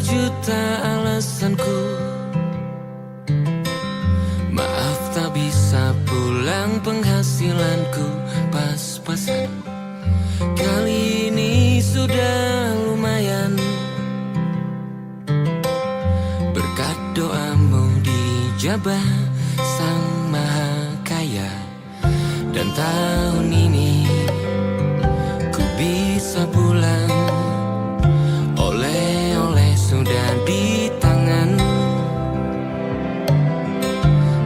juta alasanku. Maaf tak bisa pulang, penghasilanku pas-pasan. Kali ini sudah lumayan, berkat doamu dijabah Sang Maha Kaya. Dan tahun ini ku bisa pulang, oleh-oleh sudah di tangan.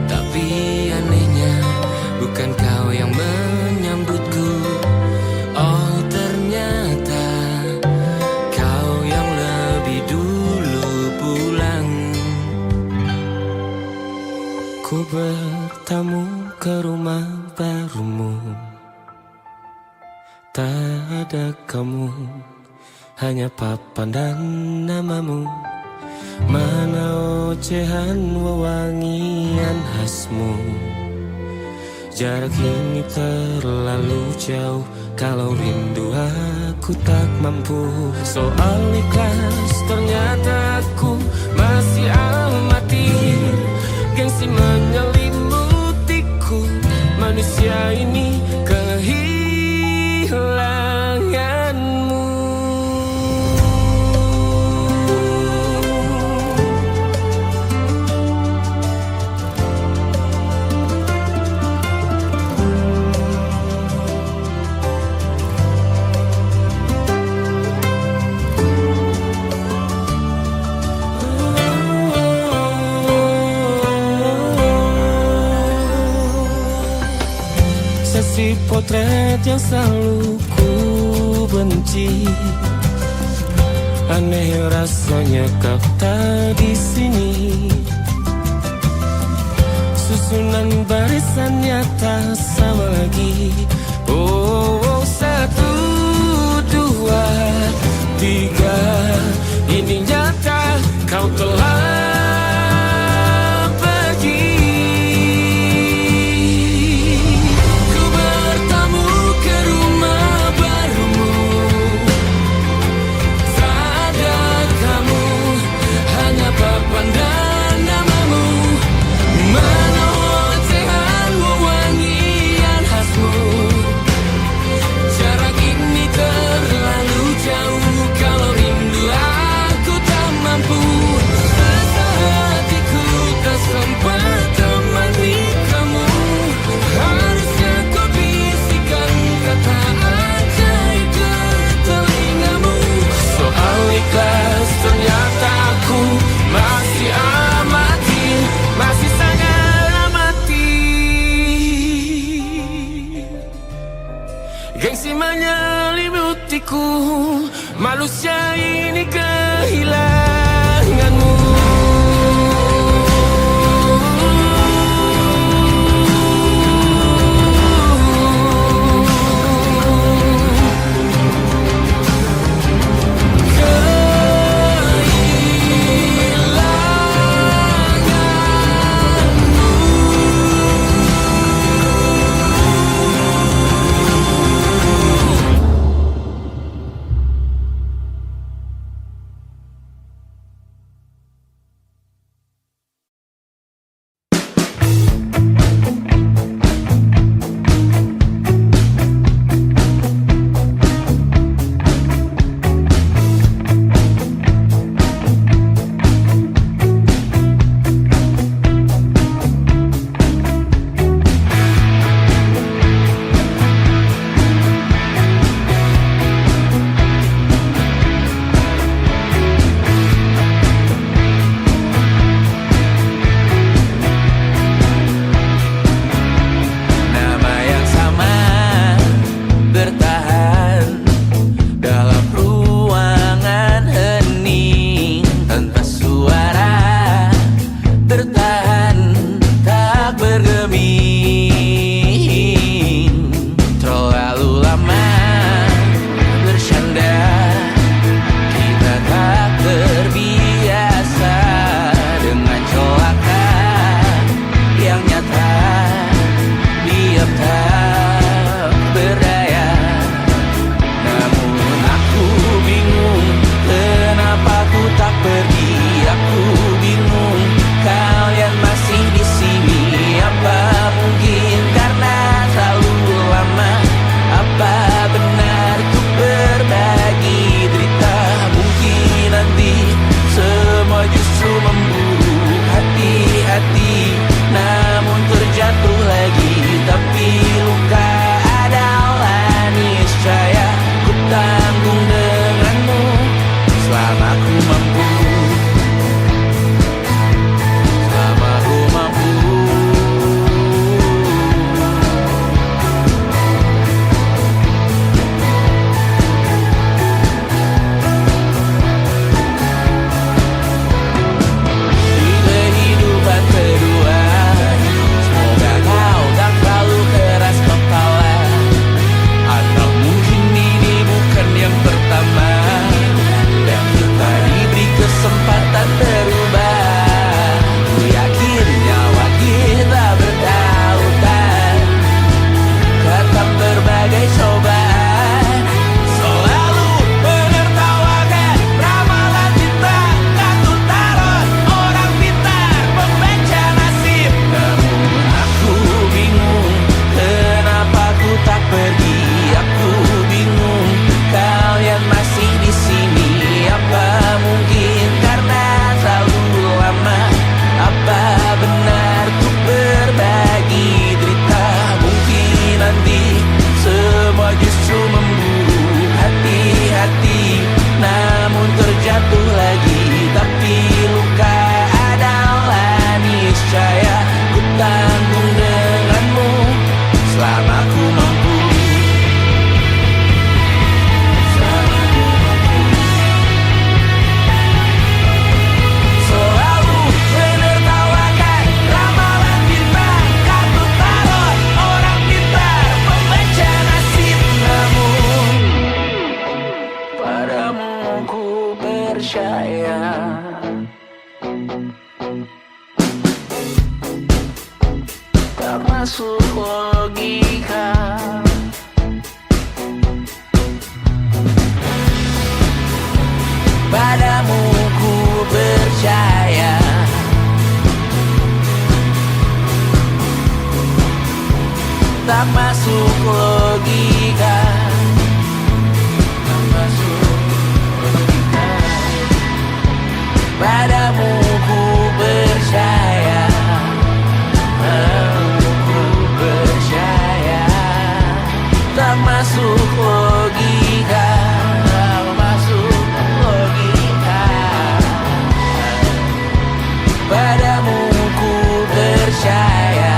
Tapi anehnya bukan kau yang menyambutku. Oh ternyata kau yang lebih dulu pulang. Ku bertamu ke rumah barumu, tak ada kamu, hanya papan dan namamu. Mana ocehan wewangian khasmu. Jarak ini terlalu jauh, kalau rindu aku tak mampu. Soal ikhlas ternyata aku masih amati. Gengsi menyelimutiku, manusia ini kehilanganmu. Si potret yang selalu ku benci, aneh rasanya kau tak di sini. Susunan barisannya tak sama lagi. Oh, 1, 2, 3, ini nyata kau telah gengsi menyelimutiku, manusia ini kehilanganmu. percaya. Tak masuk logika. Padamu ku percaya. Tak masuk logika. Tak masuk logika. Padamu ku percaya. Padamu ku percaya. Tak masuk logika. Tak masuk logika. Padamu ku percaya.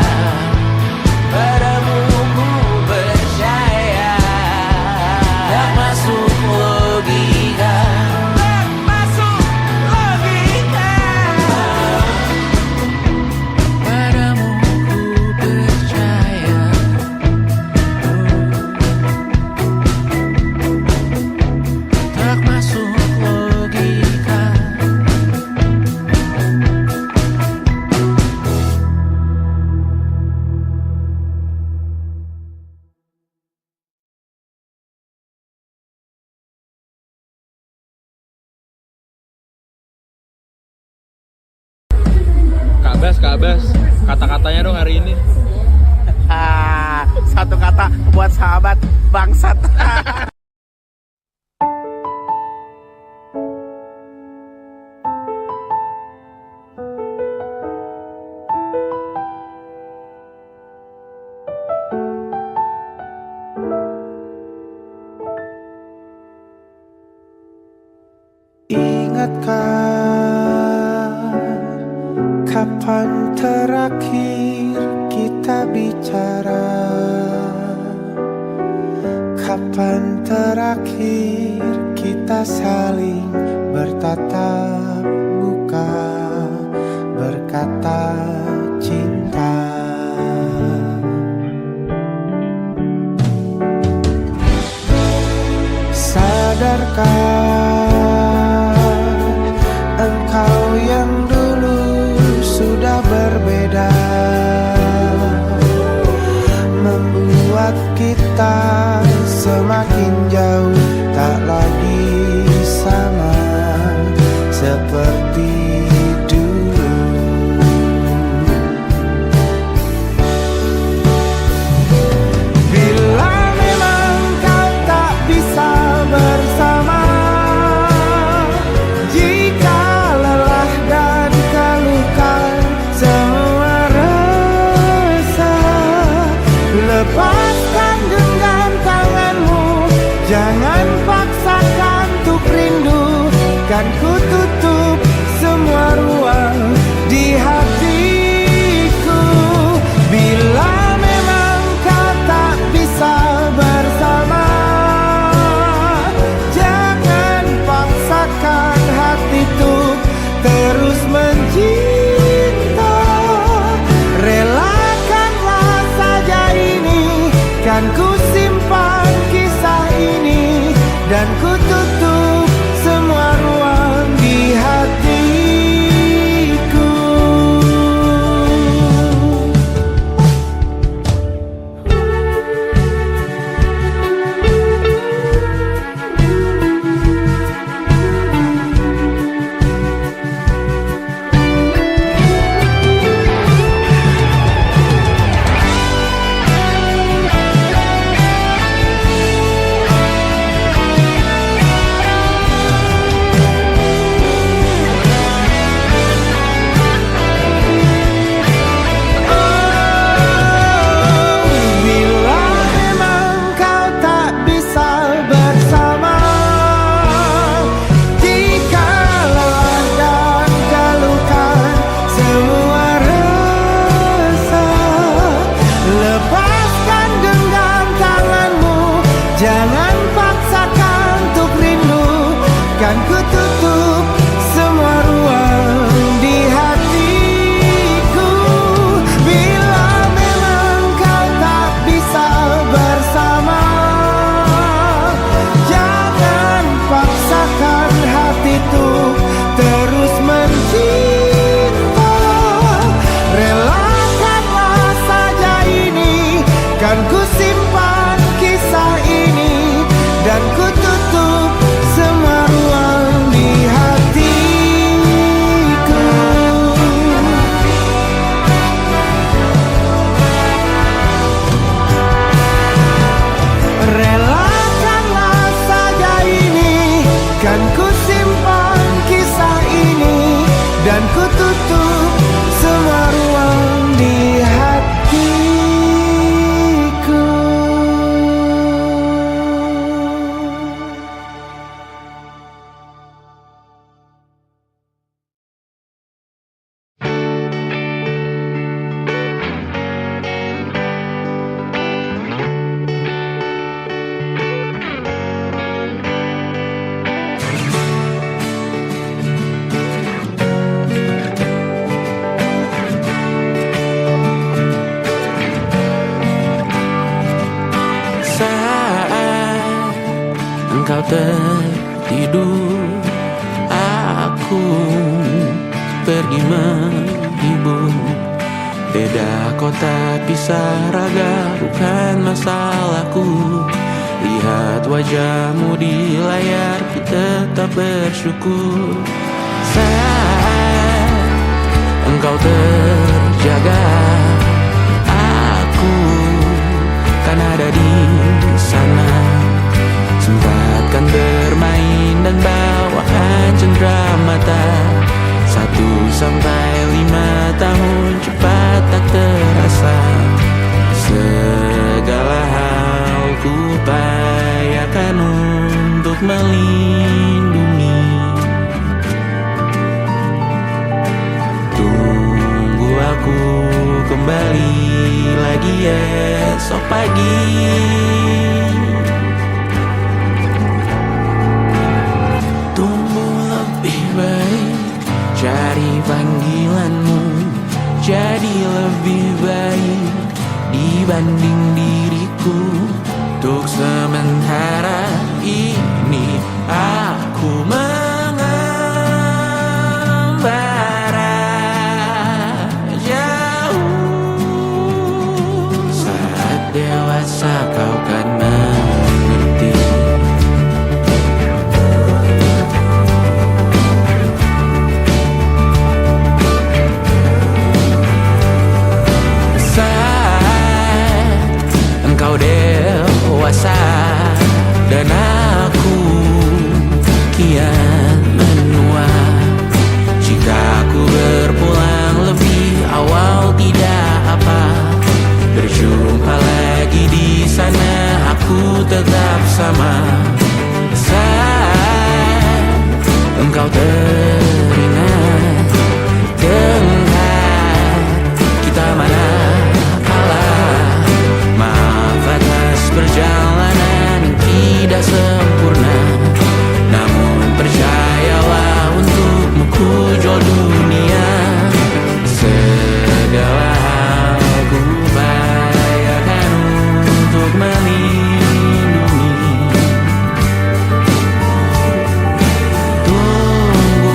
Padamu ku percaya. Tak masuk logika. Tak masuk logika. Padamu ku percaya. Tak masuk logika. Kak Bas, kata-katanya dong hari ini. Satu kata buat sahabat bangsat. Ingatkah kapan terakhir kita bicara? Kapan terakhir kita saling bertatap muka, berkata cinta? Sadarkah engkau yang dulu sudah berbeda, membuat kita semakin jauh, tak lagi sama seperti dulu. Bila memang kau tak bisa bersama, jika lelah dan keluhkan semua resah, lepaskan genggam tanganmu, jangan paksakan untuk rindu. Kan ku tutup semua ruang di hatiku. Bila memang kau tak bisa bersama, jangan paksakan hati untuk terus mencinta. Relakanlah saja ini, kan ku simpan kisah ini, dan ku tutup semua ruang di hatiku. Kan ku simpan kisah ini dan ku tutup semua ruang di hatiku. Saat engkau tertidur, aku pergi menghibur. Beda kota pisah raga bukan masalahku. Lihat wajahmu di layar, ku tetap bersyukur. Saat engkau terjaga, aku kan ada di sana. Sempatkan bermain dan bawakan cenderamata. 1-5 tahun cepat tak terasa. Segala hal ku upayakan untuk melindungi. Tunggu aku kembali lagi esok pagi. Tumbuh lebih baik, cari panggilanmu. Jadi lebih baik dibanding diriku. Untuk sementara ini aku mengembara dewasa kau kan mengerti. Saat engkau dewasa dan aku kian menua. Jika aku berpulang lebih awal tidak apa. Berjumpa lagi di sana, aku tetap sama. Saat engkau teringat tengah kita mana kalah. Maaf atas perjalanan yang tidak sempurna, namun percayalah untukmu ku jual dunia. Segala hal ku upayakan untuk melindungi. Tunggu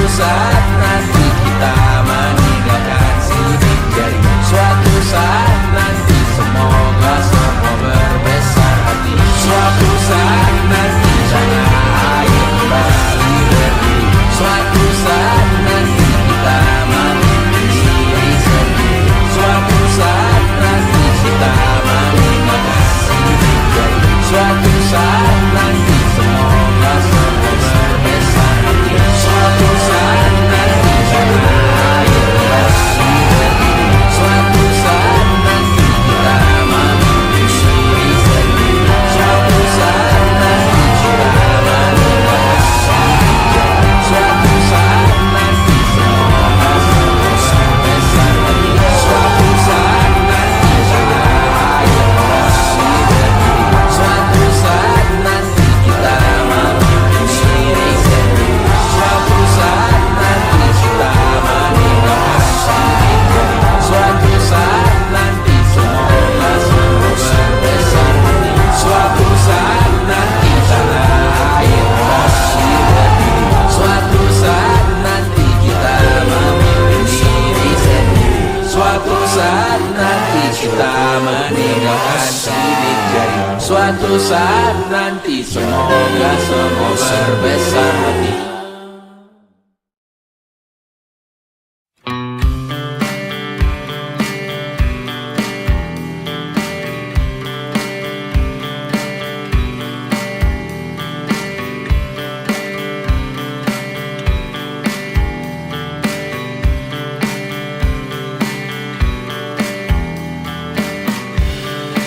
saat nanti kita meninggalkan sidik jari. Suatu saat nanti semoga semua berbesar hati. Suatu saat nanti tanah air kembali berdiri. Suatu saat nanti kita memiliki diri sendiri. Suatu saat nanti kita meninggalkan sidik jari. Suatu saat nanti semoga semua berbesar hati. Suatu saat nanti tanah air kembali berdiri. Suatu saat nanti kita memiliki diri sendiri. Suatu saat nanti kita meninggalkan sidik jari. Suatu saat nanti semoga semua berbesar hati. Suatu saat nanti tanah air kembali berdiri. Suatu saat nanti kita memiliki diri sendiri. Suatu saat nanti kita meninggalkan sidik jari. Suatu saat nanti semoga semua berbesar hati. Suatu saat nanti tanah air kembali berdiri. Suatu saat nanti kita memiliki diri sendiri. Suatu saat nanti kita meninggalkan sidik jari. Suatu saat nanti semoga semua berbesar hati.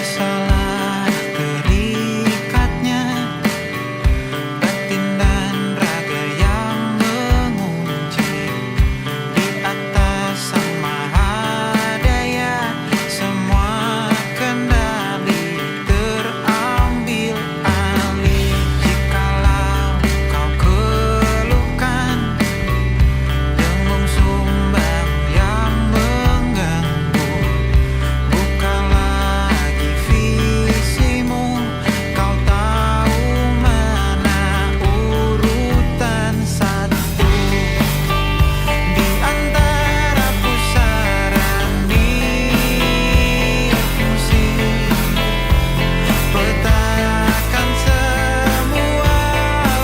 Salah terikatnya batin dan raga yang mengunci di atas Sang Maha Daya. Semua kendali terambil alih. Jikalau kau keluhkan dengung sumbang yang mengganggu, buka lagi visimu. Kau tahu mana urutan satu di antara pusaran difungsi. Petakan semua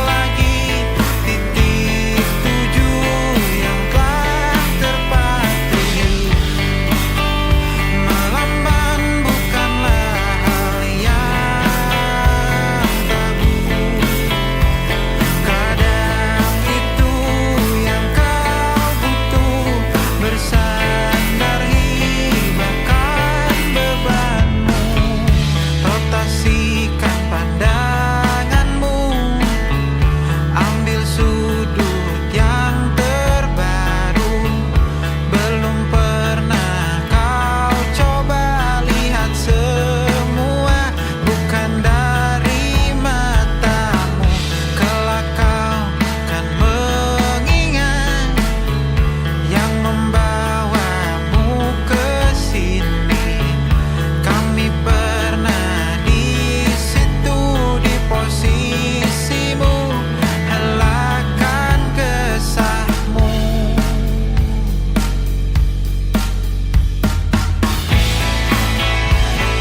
lagi titik tujuh yang telah terpatri. Melamban bukanlah hal yang tabu. Kadang itu yang kau butuh, bersandar hibahkan bebanmu. Rotasikan pandanganmu, ambil sudut yang terbaru. Belum pernah kau coba lihat semua, bukan dari matamu. Kelak kau kan mengingat yang membawamu ke sini. Kami pernah di situ di posisimu. Helakan kesahmu.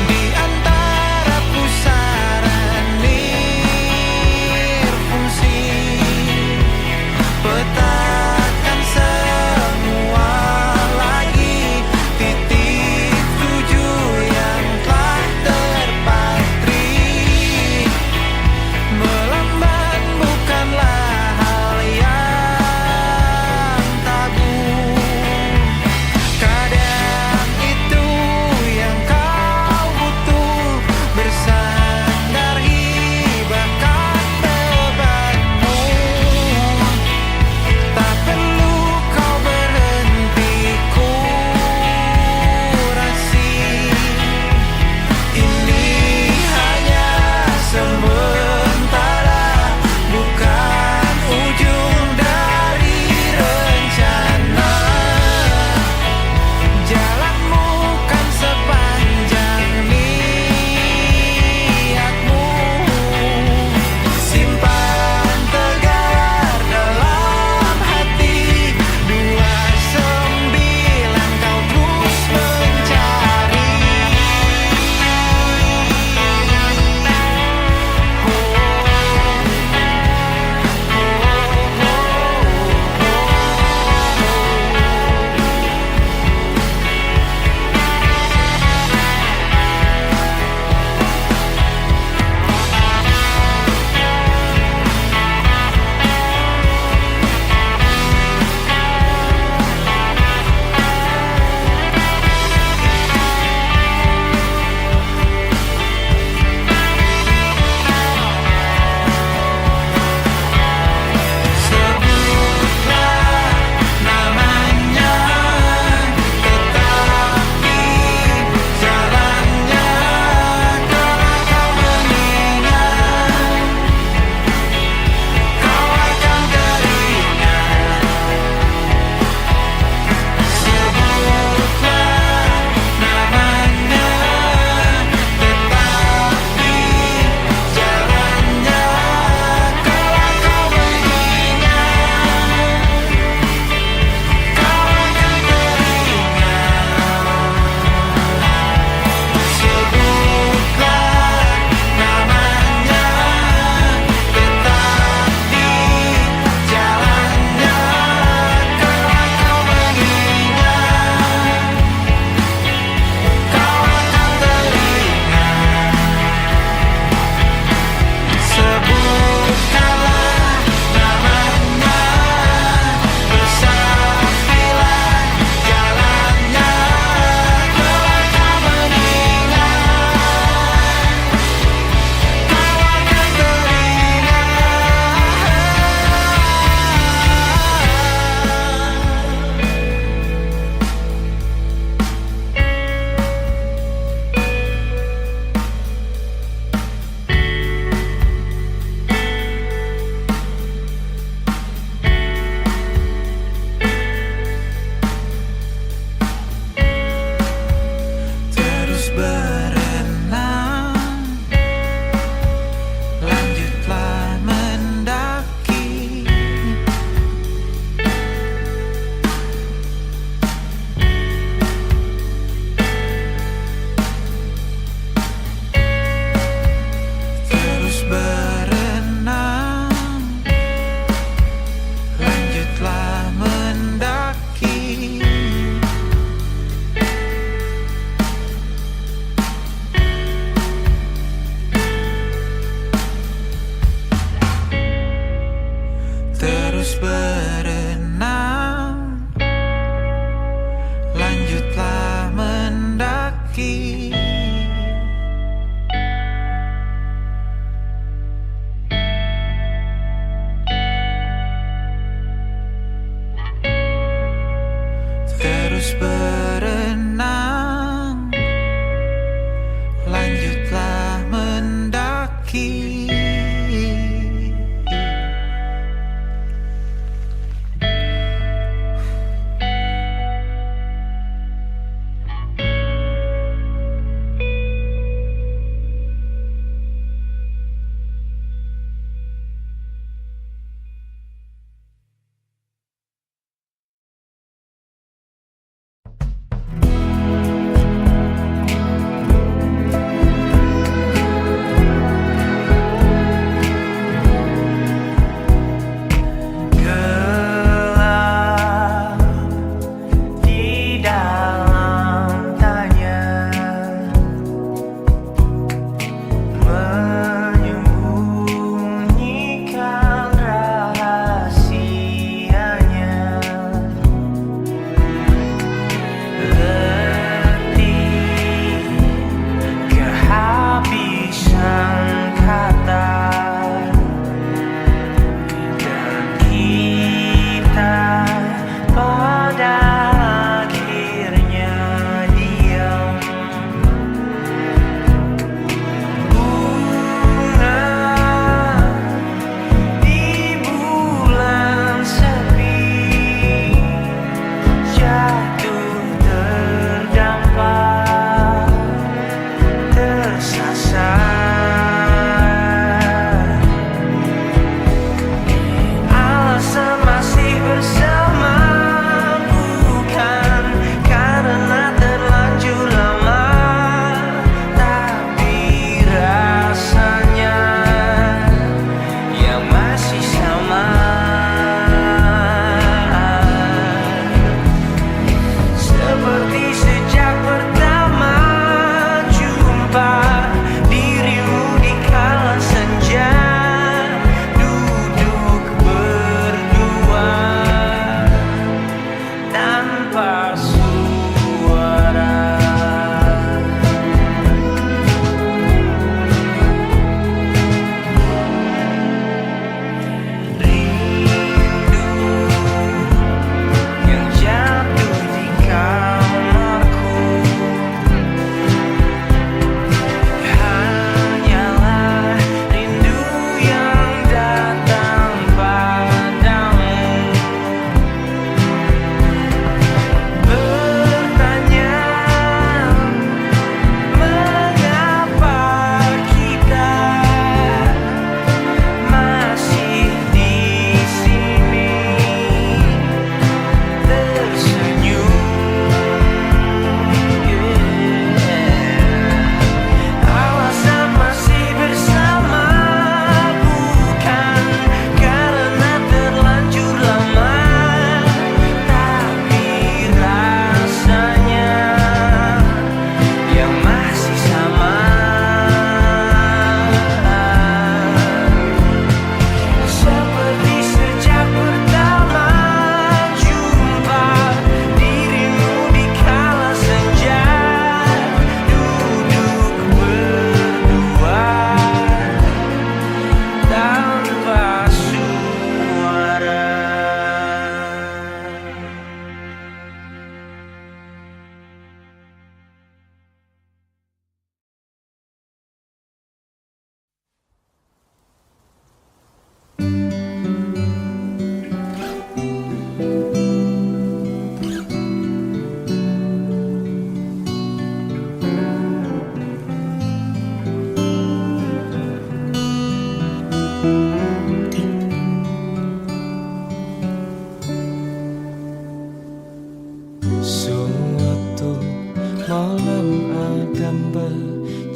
Di antara pusaran nirfungsi, petakan semua lagi titik tujuh yang telah terpatri. Melamban bukanlah hal yang tabu. Kadang itu yang kau butuh, bersandar hibahkan bebanmu. terus berenang, lanjutlah mendaki. Terus berenang, lanjutlah mendaki.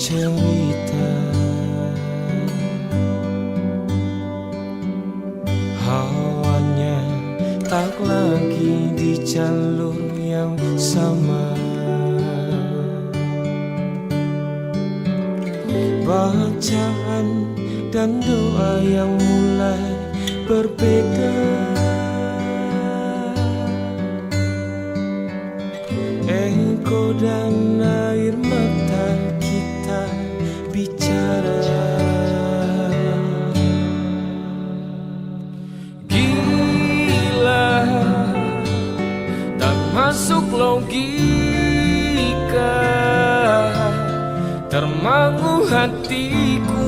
cerita. Hawanya tak lagi di jalur yang sama. Bacaan dan doa yang mulai berbeda. masuk logika, termangu hatiku.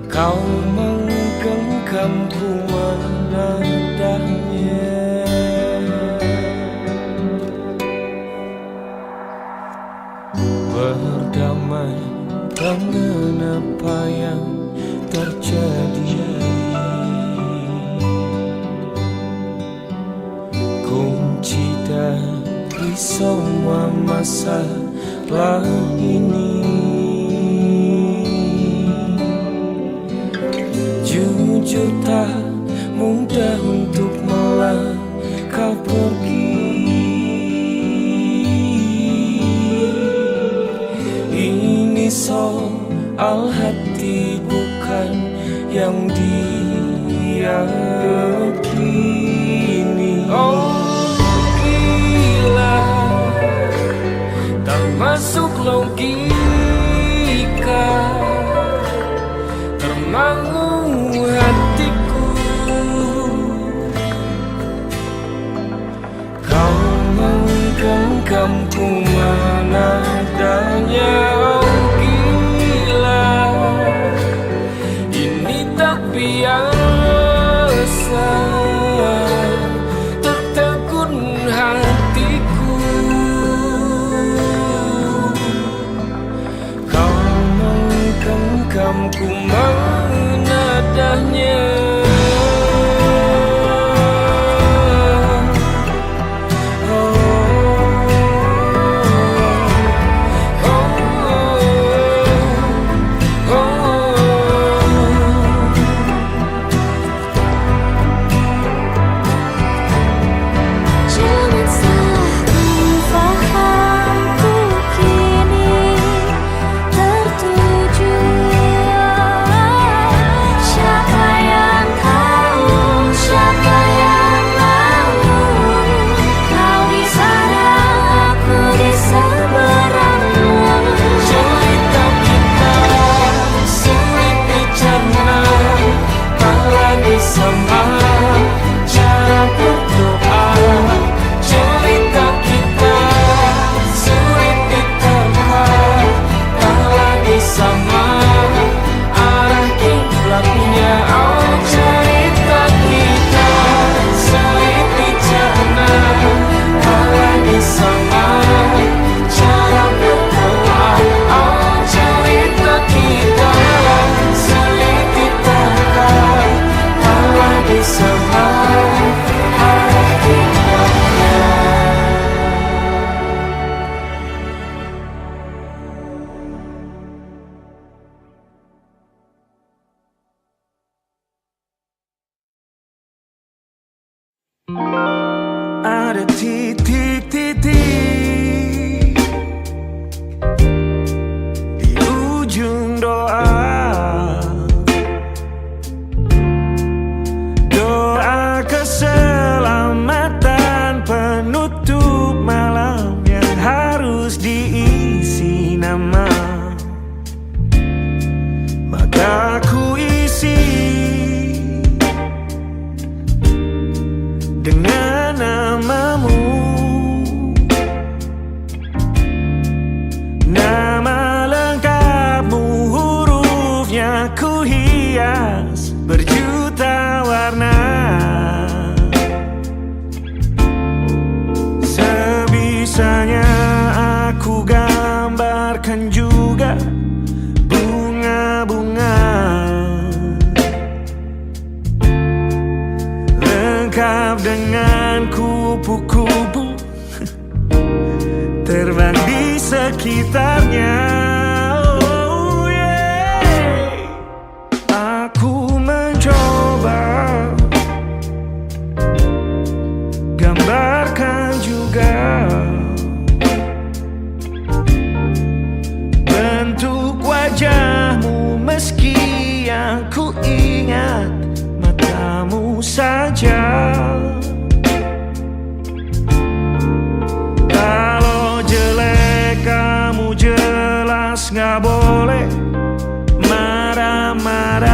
Kau menggenggamku menadahnya. Berdamai dengan apa yang terjadi, kunci dari semua masalah ini. Jujur tak mudah untuk melangkah pergi. Ini soal hati bukan yang diyakini. Oh gila, tak masuk logika, termangu hatiku. Kau menggenggamku menadanya. Oh gila, ini tak biasa, tertegun hatiku. Kau menggenggamku menadahnya. Ada titik-titik di ujung doa, doa keselamatan penutup malam yang harus diisi nama. Maka ku isi dengan namamu, nama lengkapmu, hurufnya ku hias berjuta warna. Sebisanya aku gambarkan juga bunga-bunga lengkap dengan kupu-kupu terbang di sekitarnya. Oh yeah. Aku mencoba gambarkan juga bentuk wajahmu, meski yang ku ingat matamu saja. Kalau jelek kamu jelas gak boleh marah-marah.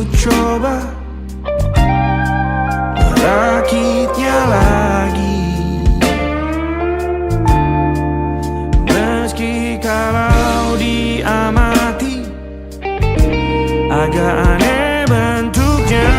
ku coba merakitnya lagi. Meski kalau diamati agak aneh bentuknya.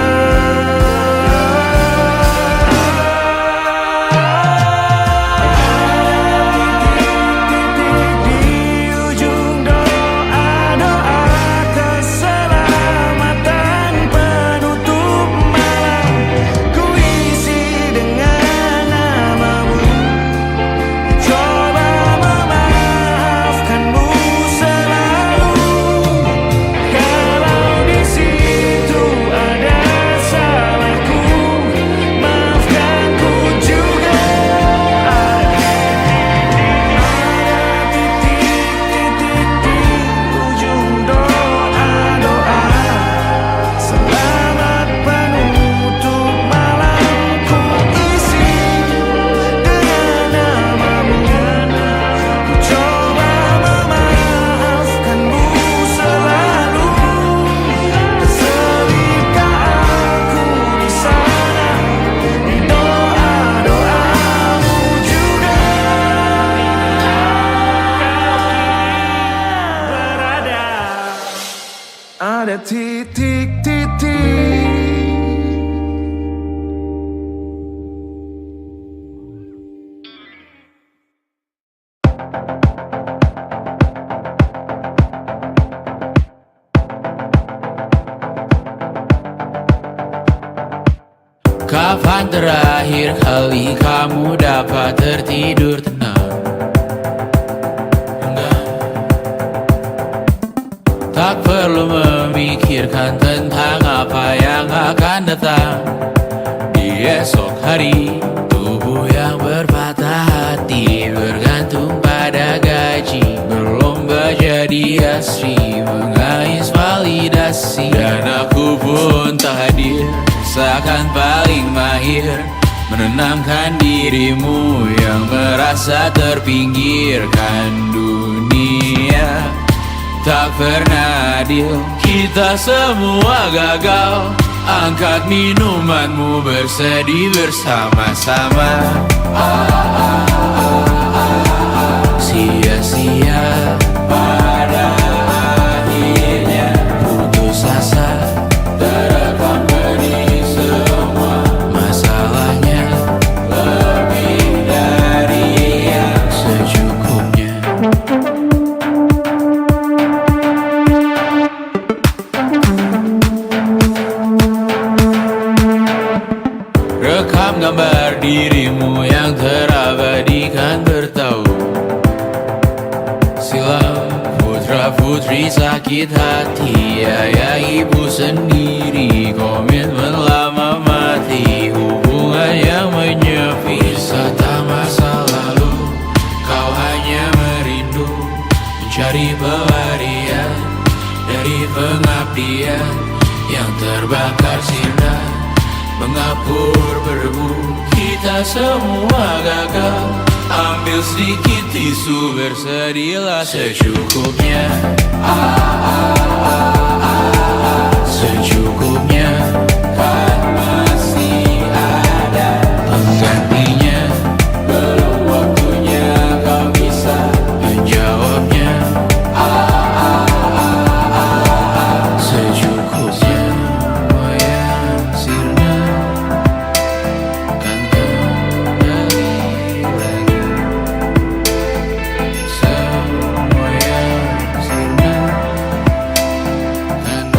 Ada titik-titik. Kapan terakhir kali kamu dapat tertidur tenang? Tak perlu memikirkan tentang apa yang akan datang di esok hari. Tubuh yang berpatah hati bergantung pada gaji, berlomba jadi asri, mengais validasi. Dan aku pun tak hadir, seakan paling mahir menenangkan dirimu yang merasa terpinggirkan dunia. Tak pernah adil, kita semua gagal. Angkat minumanmu, bersedih bersama-sama. Sia-sia pada akhirnya putus asa, terekam benih semua. Masalahnya lebih dari yang secukupnya. Rekam gambar dirimu yang terabadikan bertahun silam. Putra-putri sakit hati, ayah ibu sendiri, komitmen lama mati, hubungan yang menyepi. Wisata masa lalu, kau hanya merindu, mencari pelarian dari pengabdian yang terbakar sinar, mengapur berdebu. Kita semua gagal. Ambil sedikit tisu, bersedihlah secukupnya. Secukupnya, kan masih ada penggantinya. Belum waktunya kau bisa menjawabnya. Secukupnya, wayang sirna kan kembali lagi. Semua yang sirna kan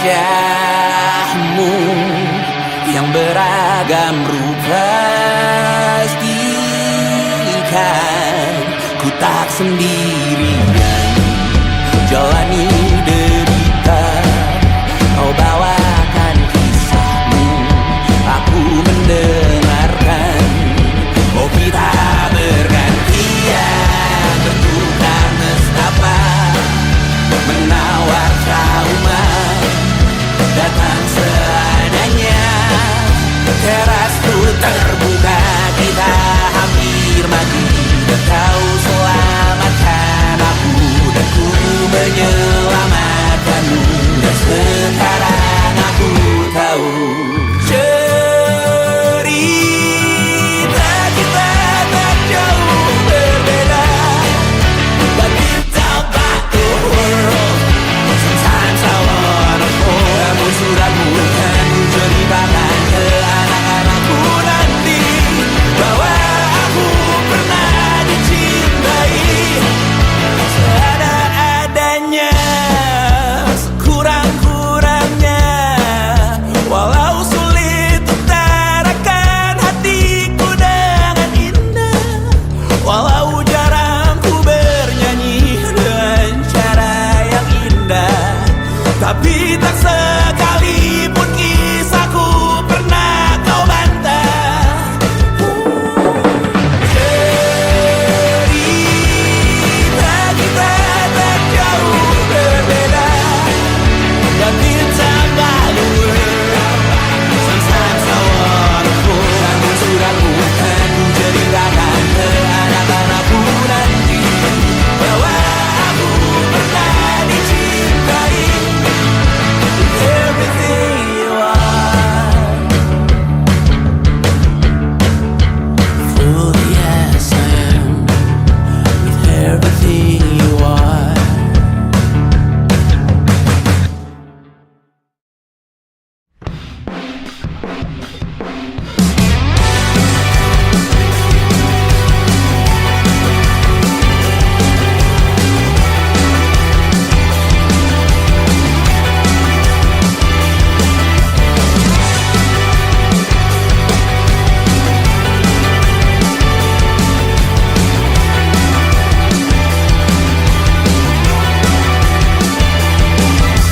wajahmu yang beragam rupa, pastikan ku tak sendirian jalani derita. Kau bawakan kisahmu, aku mendengarkan. Oh kita bergantian bertukar nestapa, menawar trauma datang seadanya. Terasku terbuka, kita hampir mati, dan kau selamatkan aku, dan ku menyelamatkanmu. Dan sekarang aku tahu cerita kita tak jauh berbeda. But it's about the world. Sometimes I wanna fall. Namun suratmu kan ku ceritakan ke anak-anakku nanti, bahwa aku pernah dicintai seadanya, sekurang-kurangnya. Walau sulit utarakan hatiku dengan indah, walau jarang ku bernyanyi dengan cara yang indah, tapi tak sekalipun kisahku pernah kau bantah. Cerita kita tak jauh berbeda, but it's about the world. Sometimes I wanna fall. Namun suratmu kan ku ceritakan ke anak-anakku nanti, bahwa aku pernah dicintai. With everything you are, fully as I am, with everything you are.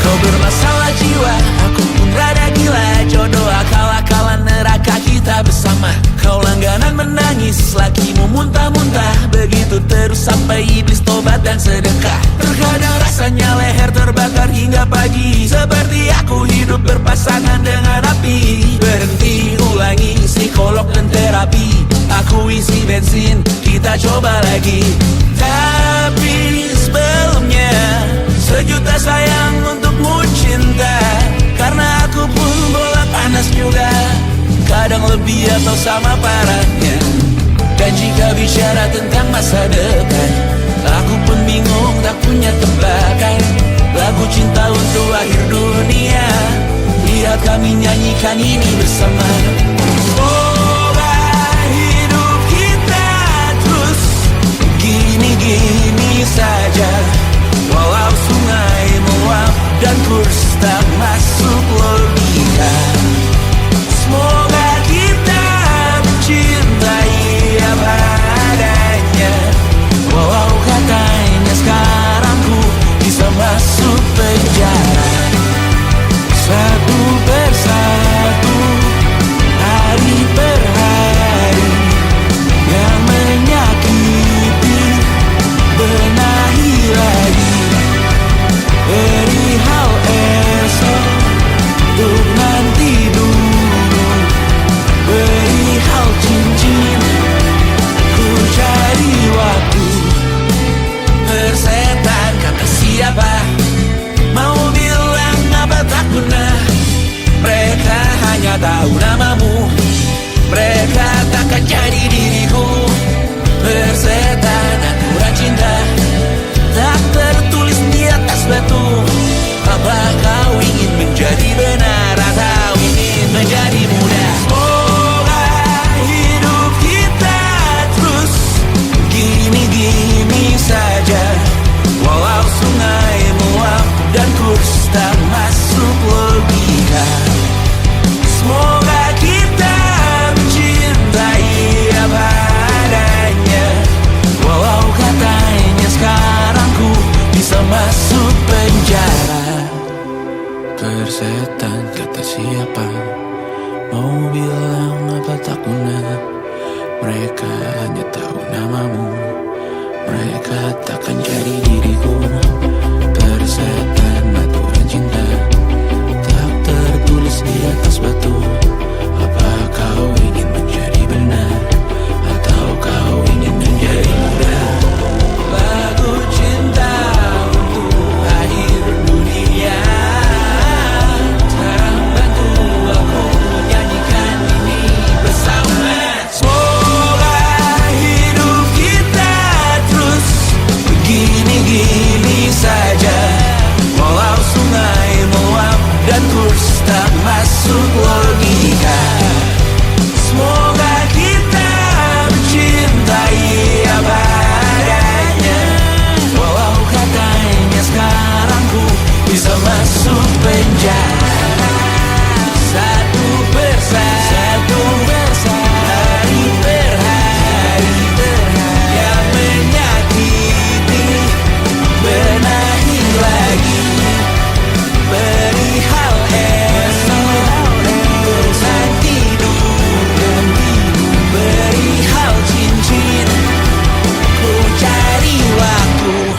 Kau bermasalah jiwa, aku pun rada gila. Jodoh akal-akalan neraka kita bersama. Kau langganan menangis, lakimu muntah-muntah. Begitu terus sampai iblis tobat dan sedekah. Terkadang rasanya leher terbakar hingga pagi, seperti aku hidup berpasangan dengan api. Berhenti, ulangi psikolog dan terapi. Aku isi bensin, kita coba lagi. Tapi sebelumnya, sejuta sayang untukmu cinta. Karena aku pun bola panas juga, kadang lebih atau sama parahnya. Dan jika bicara tentang masa depan, aku pun bingung tak punya tebakan. Lagu cinta untuk akhir dunia, lihat kami nyanyikan ini bersama. Semoga hidup kita terus gini-gini saja, walau sungai meluap dan kurs tak masuk logika. Semoga kita mencintai apa adanya, walau katanya sekarang ku bisa masuk penjara. Satu persatu setan kata siapa. Mau bilang apa tak guna. Mereka hanya tahu namamu. Mereka takkan jadi diriku. Persetan aturan cinta tak tertulis di atas batu. Apa kau ingin menjadi benar, atau kau ingin menjadi muda? Lagu cinta untuk akhir dunia. Sekarang bantu aku nyanyikan ini bersama. Semoga hidup kita terus begini-gini saja. Walau sungai meluap dan kurs tak masuk logika. Semoga kita mencintai apa adanya. Walau katanya sekarang ku bisa masuk penjara. Satu persatu, hari per hari, yang menyakiti benahi lagi. Perihal esok, bosan tidur, perihal cincin, ku cari waktu.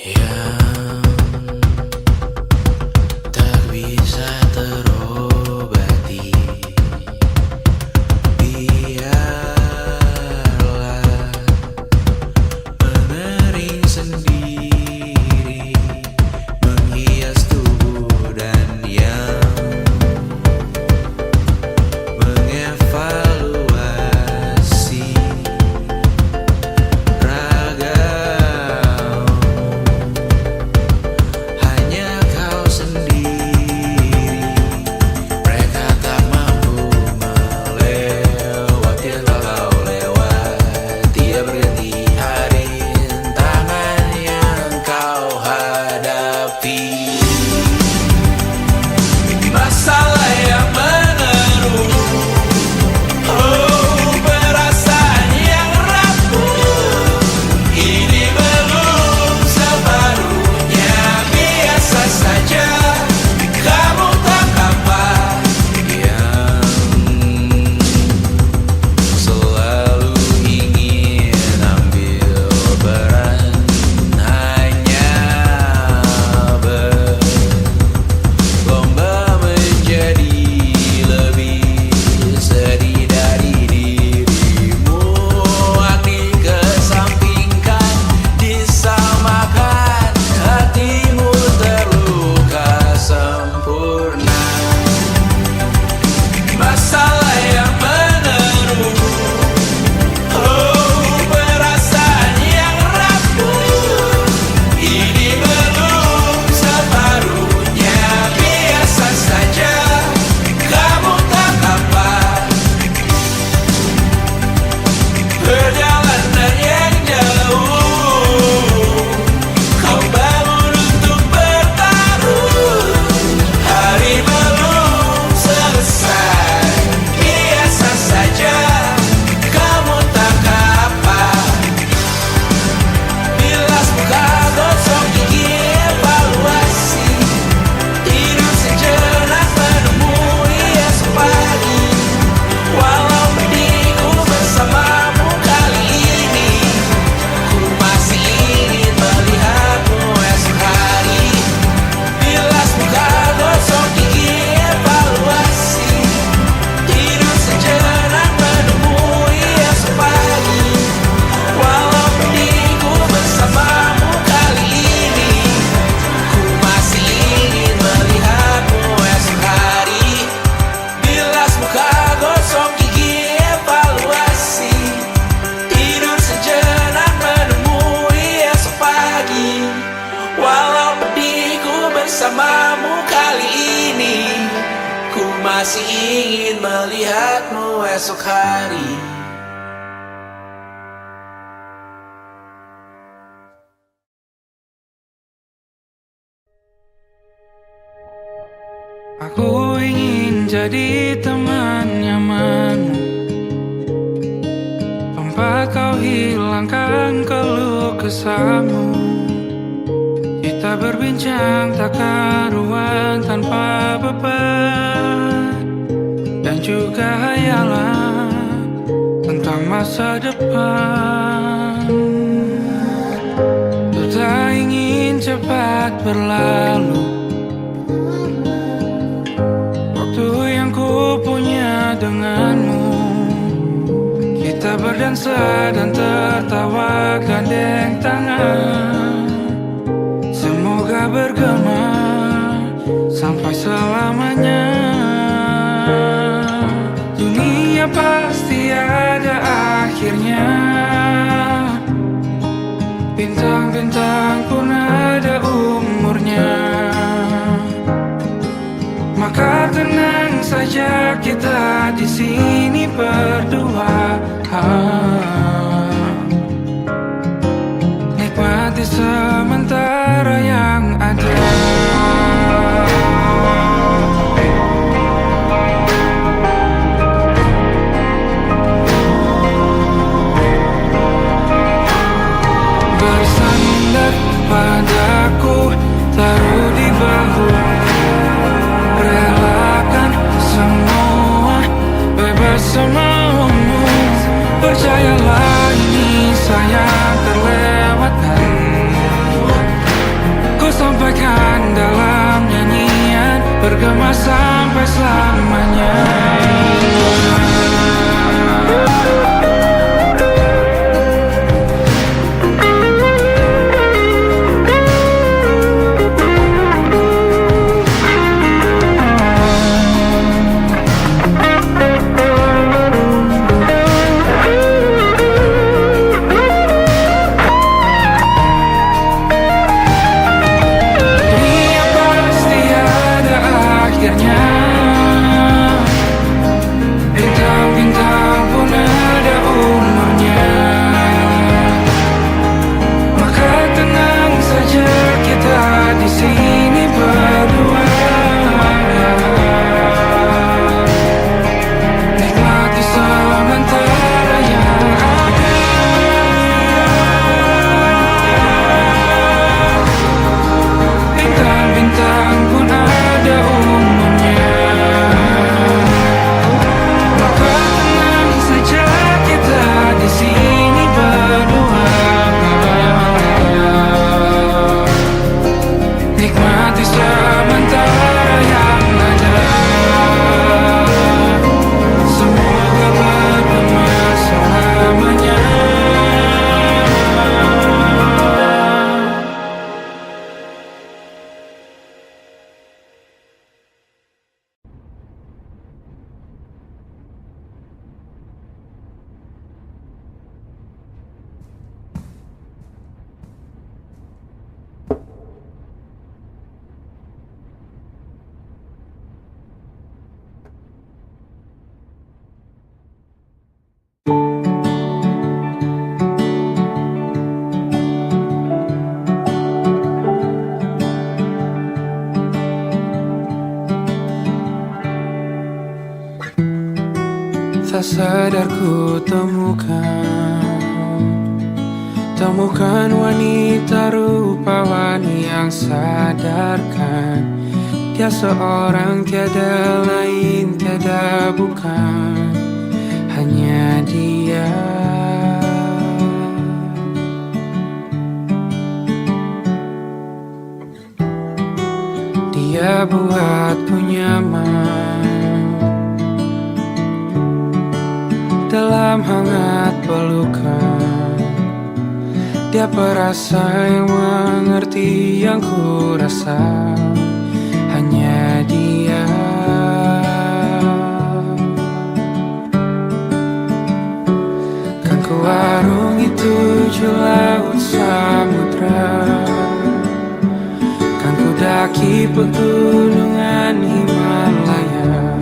Yang tak bisa terobati, biarlah mengering sendiri, menghias tubuh dan yang mengevaluasi ragam. Hanya kau sendiri, mereka tak mampu melewati yang kau lewati. Dia berganti hari, tangan yang kau hadapi. Masalah yang menerus, oh perasaan yang rapuh. Ini belum separuhnya, biasa saja. Kamu tak apa yang selalu ingin ambil peran, hanya berlomba menjadi lebih sedih dari dirimu. Dikesampingkan, disamakan, hatimu terluka sempurna. Masalah yang menerus, oh perasaan yang rapuh. Ini belum separuhnya, biasa saja. Kamu tak apa. Perjalanan yang jauh, kau bangun untuk bertaruh. Hari belum selesai, biasa saja. Kamu tak apa. Bilas muka, gosok gigi, evaluasi. Tidur sejenak, menemui esok pagi. Walau pedihku bersamamu kali ini, ku masih ingin melihatmu esok hari. Bilas muka, gosok gigi, evaluasi. Tidur sejenak, menemui esok pagi. Walau pedihku bersamamu kali ini, ku masih ingin melihatmu esok hari. Bilas muka, gosok gigi, evaluasi. Tidur sejenak, menemui esok pagi. Walau pedihku bersamamu kali ini, ku masih ingin melihatmu esok hari. Aku ingin jadi teman nyamanmu, tempat kau hilangkan keluh kesahmu. Kita berbincang tak karuan tanpa beban, dan juga hayalan tentang masa depan. Ku tak ingin cepat berlalu waktu yang ku punya denganmu. Kita berdansa dan tertawa gandeng tangan, semoga bergema sampai selamanya. Dunia pasti ada akhirnya, bintang-bintang pun ada umurnya. Maka tenang saja kita di sini berdua, nikmati sementara yang ada. Bersandar padaku, taruh di bahu, relakan semua, bebas semaumu. Percayalah ini sayang terlewatkan, ku sampaikan dalam nyanyian, bergema sampai selamanya. Tak sadar ku temukan wanita rupawan yang sadarkan dia seorang, tiada lain, tiada bukan, hanya dia. Dia buatku nyaman dalam hangat pelukan. Dia perasa yang mengerti yang ku rasa, hanya dia. Kan ku arungi 7 laut samudra, kan ku daki pegunungan Himalaya.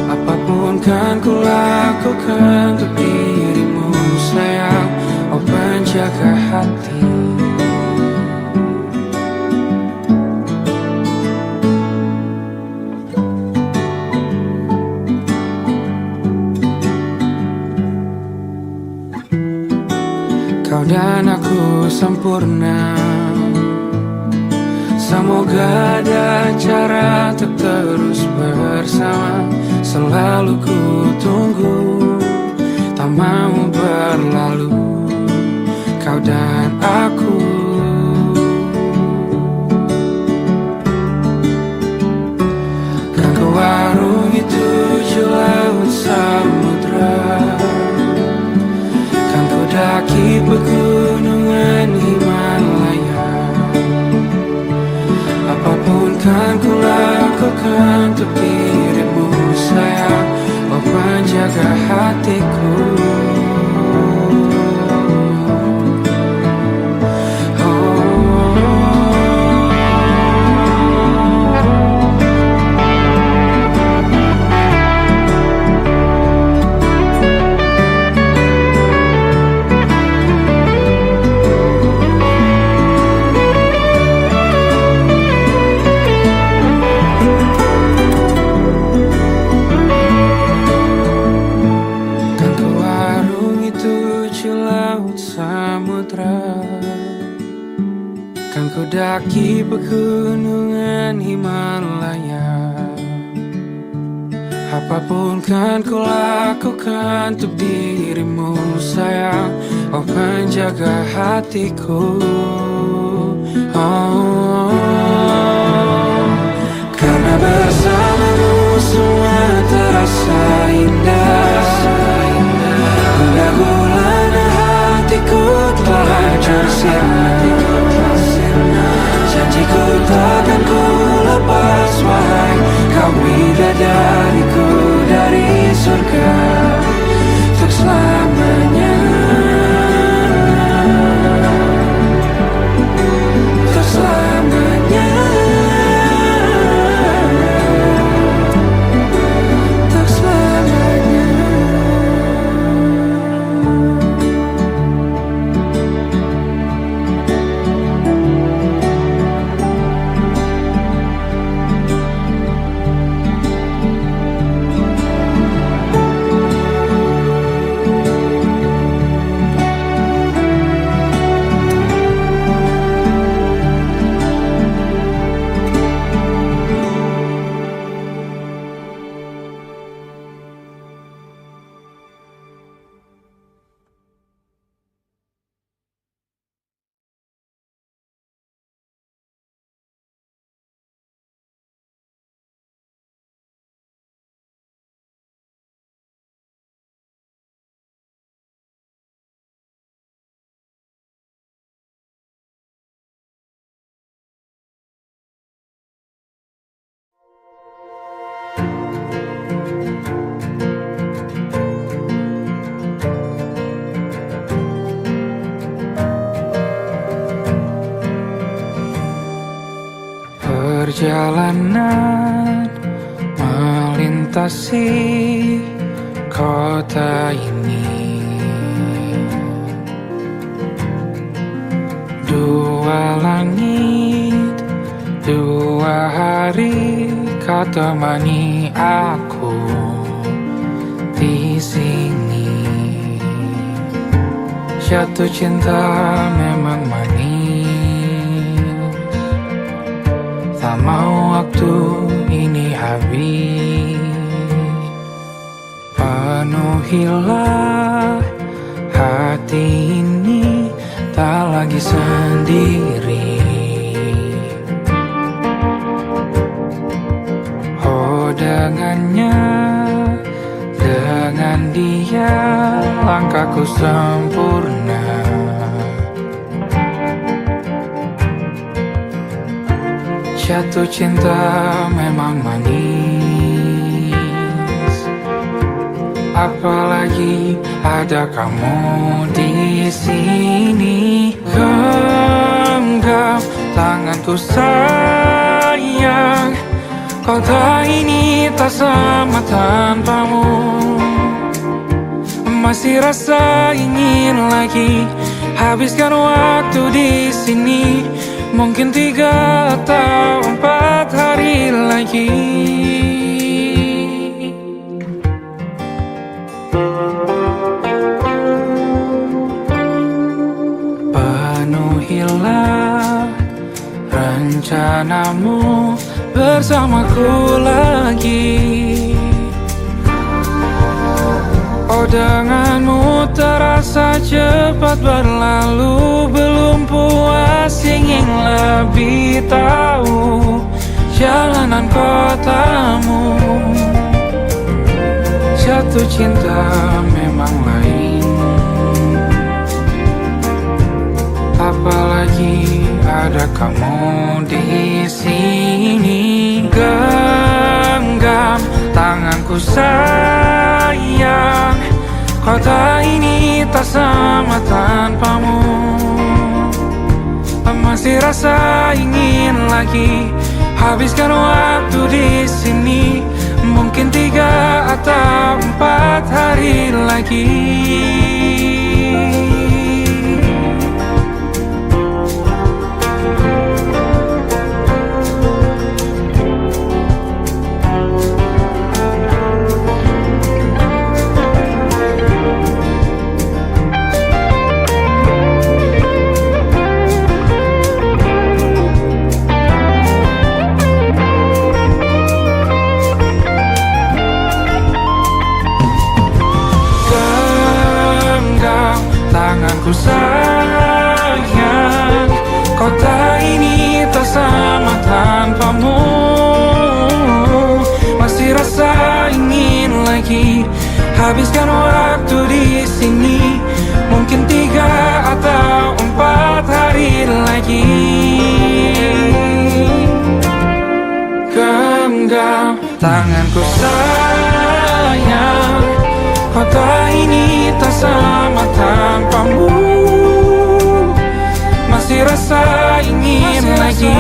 Apapun kan ku lakukan untuk dirimu sayang, oh penjaga hati. aku sempurna. Semoga ada cara untuk terus bersama. Selalu ku tunggu, tak mau berlalu, kau dan aku. Kan ke warung itu laut samudra, kan ku daki pegunungan Himalaya. Apapun kan ku lakukan untuk dirimu sayang, oh penjaga hatiku. Kan ku daki pegunungan Himalaya. Apapun kan ku lakukan untuk dirimu sayang, oh penjaga hatiku. Oh, karena bersamamu semua terasa indah. Gundah gulana hatiku telah bersirna. Janjiku takkan ku lepas, wahai kau bidadariku dari surga untuk selamanya, untuk selamanya, untuk selamanya. Perjalanan melintasi kota ini, dua langit, dua hari kau temani aku di sini. Jatuh cinta memang manis, tak mau waktu ini habis. Penuhilah hati ini, tak lagi sendiri. Oh dengannya, dengan dia langkahku sempurna. Jatuh cinta memang manis, apalagi ada kamu di sini. Genggam tanganku sayang, kota ini tak sama tanpamu. Masih rasa ingin lagi habiskan waktu di sini. Mungkin 3 atau 4 hari lagi. rencanamu bersamaku lagi. Oh, denganmu terasa cepat berlalu. Belum puas ingin lebih tahu jalanan kotamu. Jatuh cinta memang lain, apalagi ada kamu di sini. Genggam tanganku sayang, kota ini tak sama tanpamu. Masih rasa ingin lagi habiskan waktu di sini. Mungkin 3 atau 4 hari lagi. Tanganku sayang, kota ini tak sama tanpamu. Masih rasa ingin lagi habiskan waktu di sini. Mungkin 3 atau 4 hari lagi. Genggam tanganku sayang, kota ini tak sama tanpamu. Masih rasa ingin lagi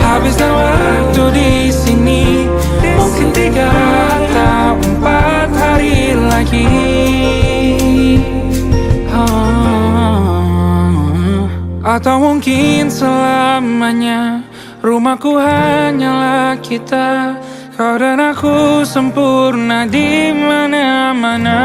habiskan waktu di sini. Mungkin 3 atau 4 hari lagi. Atau mungkin selamanya. Rumahku hanyalah kita, kau dan aku sempurna di mana-mana.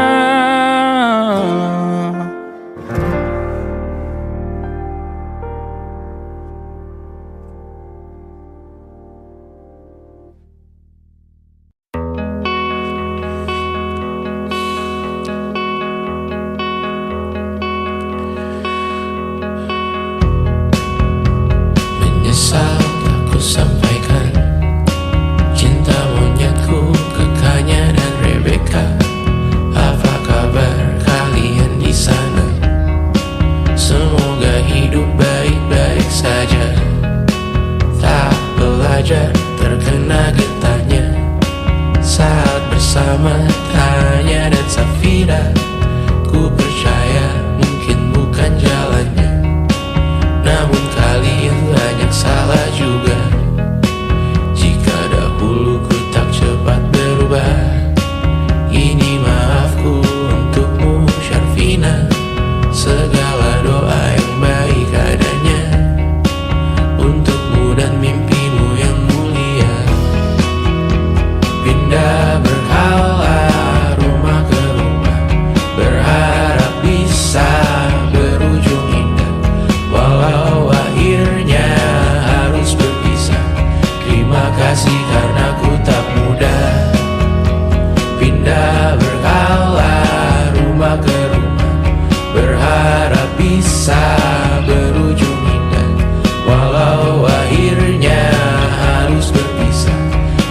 Menyesal aku sampaikan cinta monyetku ke Kanya dan Rebecca. Apa kabar kalian di sana? Semoga hidup baik-baik saja. Tak belajar terkena getahnya saat bersama Tanya dan Safira. Ku percaya mungkin bukan jalannya, namun kalian banyak salah juga. Jika dahulu ku tak cepat berubah, ini maafku untukmu Syarfina. Segala doa yang baik adanya untukmu dan mimpimu yang mulia. Pindah berkala rumah ke rumah, berharap bisa berujung indah. Walau akhirnya harus berpisah, terima kasih karena ku tak mudah. Pindah berkala rumah ke rumah, berharap bisa berujung indah. Walau akhirnya harus berpisah,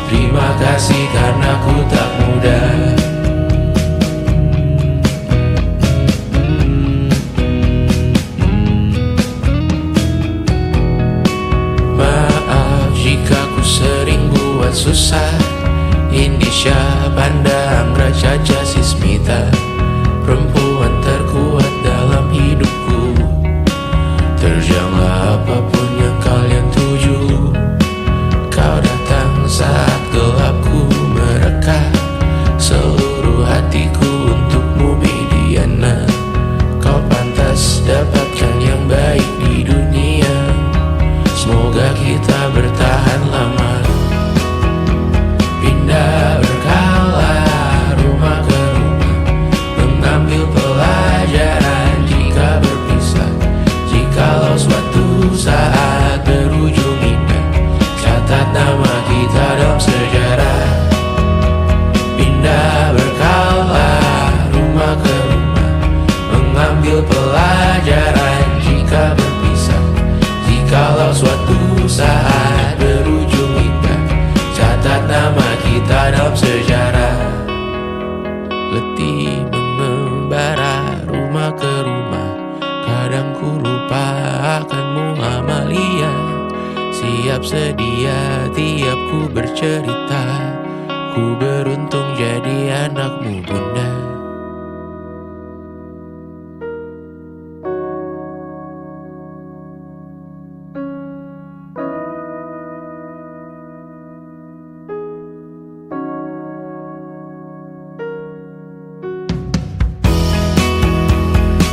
terima kasih karena ku tak mudah. Maaf jika ku sering buat susah. Indisha, Panda, Anggra, Caca, Sismita, perempuan terkuat dalam hidupku. Terjanglah apapun yang kalian tuju. Kau datang saat gelapku mereka. Seluruh hatiku untukmu Bidiana. Kau pantas dapatkan yang baik di dunia. Semoga kita bertahan lama. Pindah berkala rumah ke rumah, mengambil siap sedia tiap ku bercerita. Ku beruntung jadi anakmu bunda.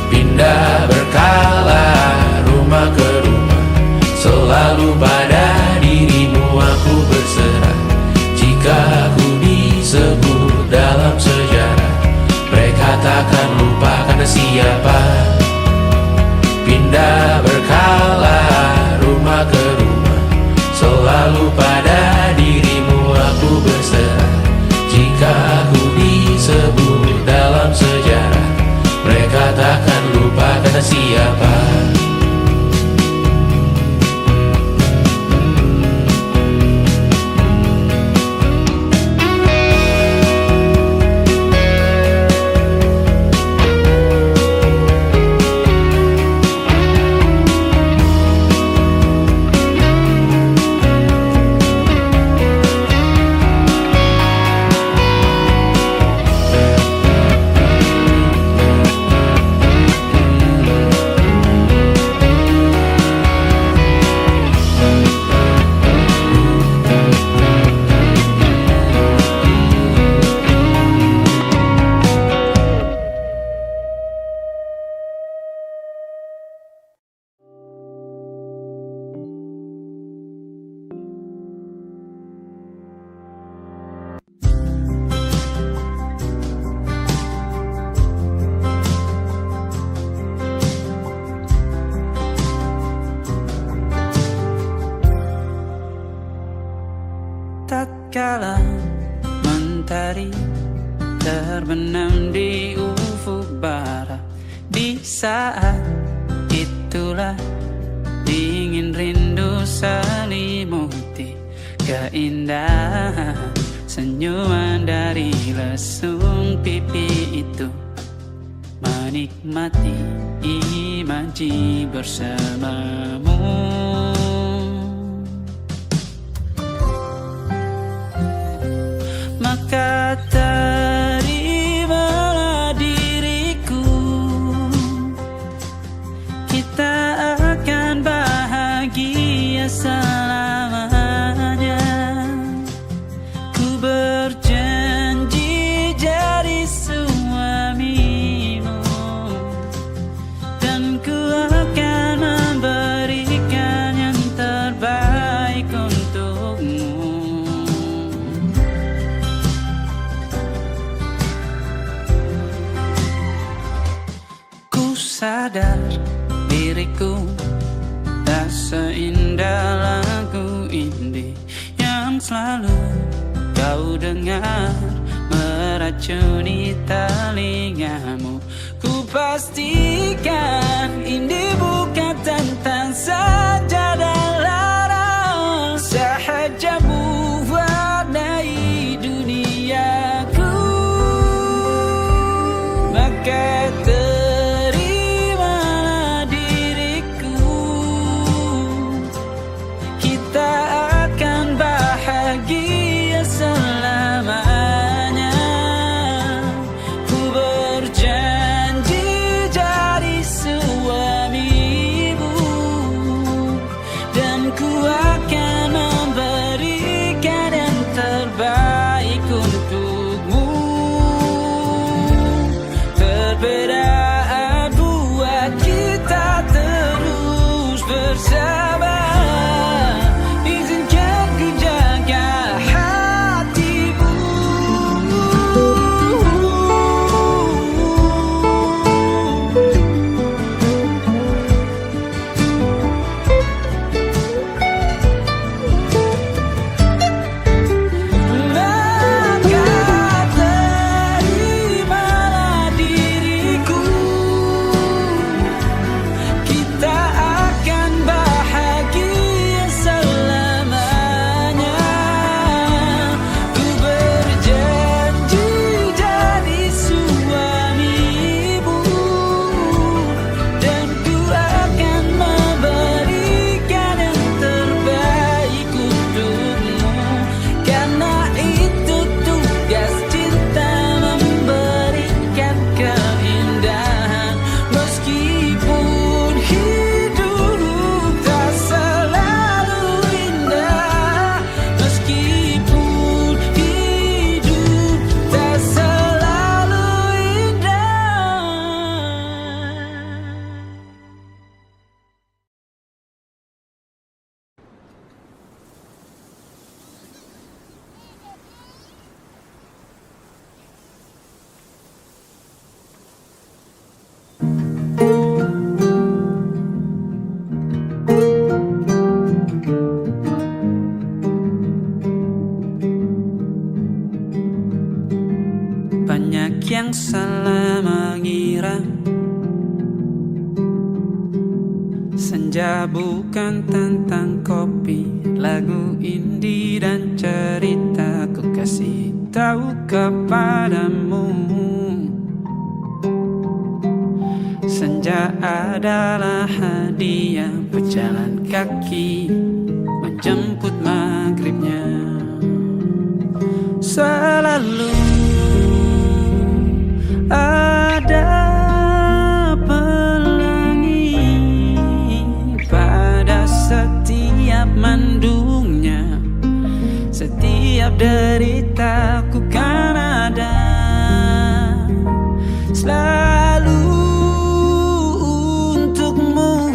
Pindah berkala rumah ke rumah, selalu pada dirimu aku berserah. Jika ku disebut dalam sejarah, mereka takkan lupa karena siapa. Pindah berkala rumah ke rumah, selalu pada dirimu aku berserah. Jika ku disebut dalam sejarah, mereka takkan lupa karena siapa. Tatkala mentari terbenam di ufuk barat, di saat itulah dingin rindu selimuti keindahan senyuman dari lesung pipi itu. Menikmati imaji bersamamu. Maka terimalah diriku, kita akan bahagia selamanya. Ku berjanji jadi suamimu, dan ku akan memberikan yang terbaik untukmu. Sadar diriku tak seindah lagu indie yang selalu kau dengar meracuni telingamu. Ku pastikan indie bukan tentang sajadah lara, sahaja mewarnai duniaku. Maka yang salah mengira senja bukan tentang kopi, lagu indie dan cerita ku kasih tahu kepadamu. Senja adalah hadiah pejalan kaki menjemput maghribnya. Selalu ada pelangi pada setiap mendungnya. Setiap deritaku kan ada selalu untukmu,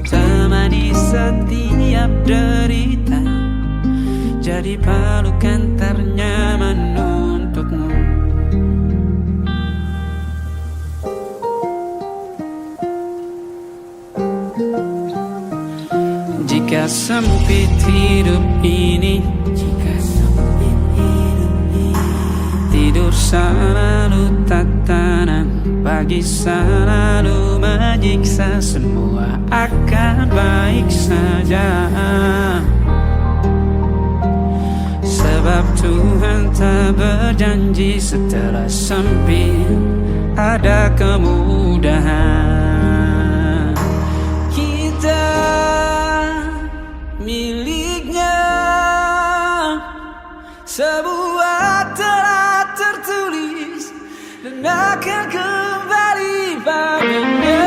temani setiap derita, jadi pelukan ternyaman untukmu. Jika sempit hidup ini, tidur selalu tatanan, pagi selalu menyiksa, semua akan baik saja. Sebab Tuhan tak berjanji setelah sempit ada kemudahan. Kita miliknya, sebuah telah tertulis dan akan kembali padanya.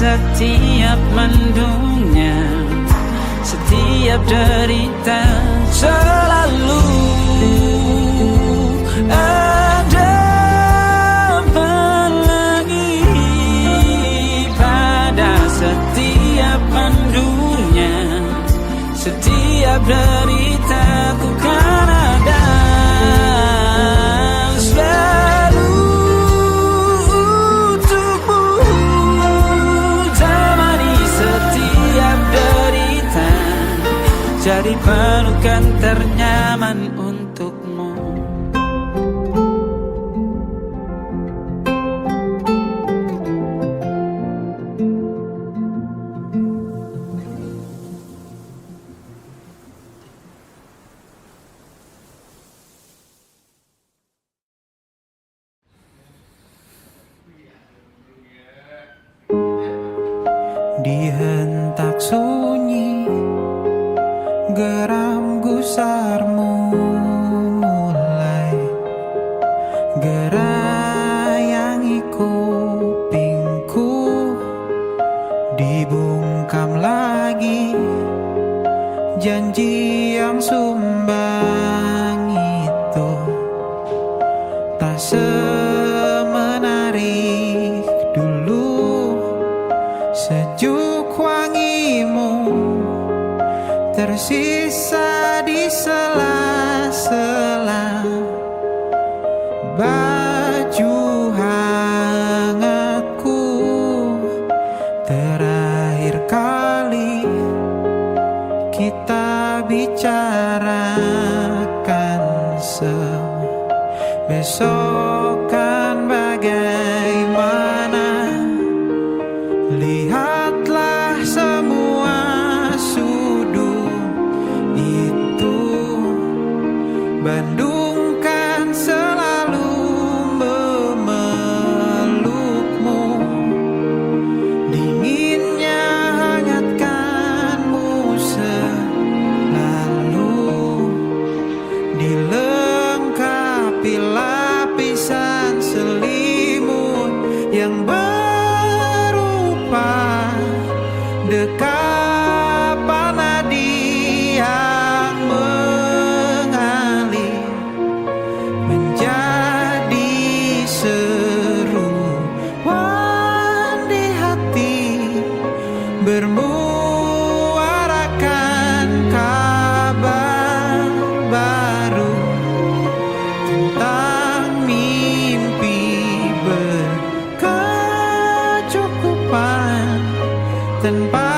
Setiap mendungnya, setiap derita, selalu ada pelangi pada setiap mendungnya, setiap derita ku kan ada selalu. Jadi pelukan ternyaman untukmu. Di hentak sunyi, geram gusarmu mulai gerayangi kupingku, dibungkam lagi janji yang sumbang itu, tak semenarik dulu. Sejuk wangimu tersisa di sela-sela baju hangatku. Terakhir kali kita bicarakan semua, besok kan bagaimana. Lihatlah semua sudut itu, Bandung kan selalu memelukmu, dinginnya hangatkanmu selalu, dilengkapi lapisan selimut yang berupa dekapan nadi yang mengalir menjadi seruan di hati, bermuarakan kata tanpa